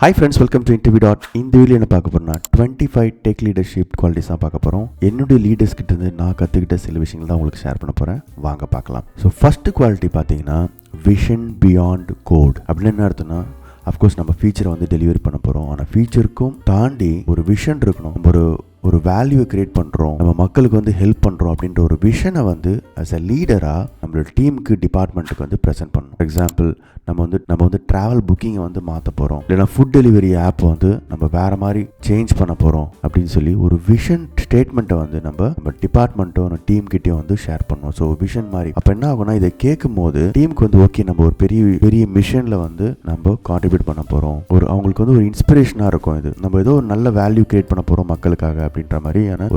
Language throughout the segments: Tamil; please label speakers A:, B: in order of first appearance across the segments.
A: Hi friends, welcome to InterviewDOT. இந்த வீடியோ என்ன பார்க்க போறோம்னா 25 டெக் லீடர்ஷிப் குவாலிட்டிஸ் தான் பார்க்க போகிறோம். என்னுடைய லீடர்ஸ் கிட்ட இருந்து நான் கற்றுக்கிட்ட சில விஷயங்கள் தான் உங்களுக்கு ஷேர் பண்ண போகிறேன். வாங்க பார்க்கலாம். ஸோ ஃபர்ஸ்ட் குவாலிட்டி பார்த்தீங்கன்னா விஷன் பியாண்ட் கோட் அப்படின்னு என்ன அர்த்தம்னா, அஃப்கோர்ஸ் நம்ம ஃபீச்சரை வந்து டெலிவரி பண்ண போகிறோம். ஆனால் ஃபீச்சருக்கும் தாண்டி ஒரு விஷன் இருக்கணும். நம்ம ஒரு வேல்யூவை கிரியேட் பண்ணுறோம், நம்ம மக்களுக்கு வந்து ஹெல்ப் பண்ணுறோம் அப்படின்ற ஒரு விஷனை வந்து அஸ் அ லீடராக நம்மளோட டீமுக்கு டிபார்ட்மெண்ட்டுக்கு வந்து ப்ரெசென்ட் பண்ணணும். ஃபார் எக்ஸாம்பிள் நம்ம வந்து ட்ராவல் புக்கிங்கை வந்து மாற்ற போகிறோம், இல்லைனா ஃபுட் டெலிவரி ஆப்பை வந்து நம்ம வேறு மாதிரி சேஞ்ச் பண்ண போகிறோம் அப்படின்னு சொல்லி ஒரு விஷன் ஸ்டேட்மெண்ட்டை வந்து நம்ம டிபார்ட்மெண்ட்டோ நம்ம டீம் கிட்டேயும் வந்து ஷேர் பண்ணணும். ஸோ விஷன் மாதிரி அப்போ என்ன ஆகும்னா, இதை கேட்கும் போது டீமுக்கு வந்து ஓகே, நம்ம ஒரு பெரிய மிஷனில் வந்து நம்ம கான்ட்ரிபியூட் பண்ண போகிறோம், அவங்களுக்கு வந்து ஒரு இன்ஸ்பிரேஷனாக இருக்கும். இது நம்ம ஏதோ ஒரு நல்ல வேல்யூ கிரியேட் பண்ண போகிறோம் மக்களுக்காக அப்படின்ற மாதிரியான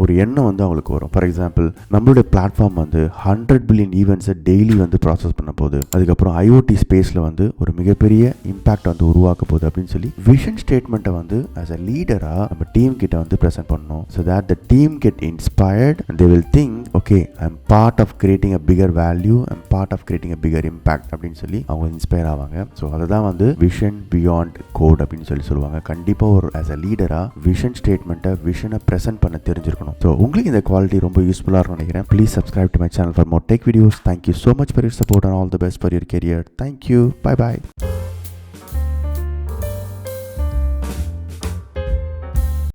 A: ஒரு எண்ணம் வந்து அவங்களுக்கு வரும். ஃபார் எக்ஸாம்பிள் நம்மளுடைய பிளாட்ஃபார்ம் வந்து 100 பில்லியன் ஈவெண்ட்ஸை டெய்லி வந்து ப்ராசஸ் பண்ண போகுது, அதுக்கப்புறம் IoT ஸ்பேஸில் வந்து ஒரு மிகப்பெரிய இம்பாக்ட் வந்து உருவாக்க போகுது அப்படின்னு சொல்லி விஷன் ஸ்டேட்மெண்ட்டை வந்து ஆஸ் அ லீடராக நம்ம டீம் கிட்ட வந்து ப்ரெசென்ட் பண்ணணும். So that the team get inspired and they will think, okay, I am part of creating a bigger value, I am part of creating a bigger impact அப்படின்னு சொல்லி அவங்க இன்ஸ்பயர் ஆவாங்க. ஸோ அதுதான் வந்து விஷன் பியாண்ட் கோட் அப்படின்னு சொல்லுவாங்க. கண்டிப்பாக ஒரு ஆஸ் அ லீடராக விஷன் ஸ்டேட்மெண்ட்டை விஷனை ப்ரெசென்ட் பண்ண தெரிஞ்சிருக்கணும். ஸோ உங்களுக்கு இந்த குவாலிட்டி ரொம்ப யூஸ்ஃபுல்லாக இருக்கும்னு நினைக்கிறேன். Please subscribe to my channel for more tech videos. Thank you so much for your support and all the best for your career. Thank you. Bye bye.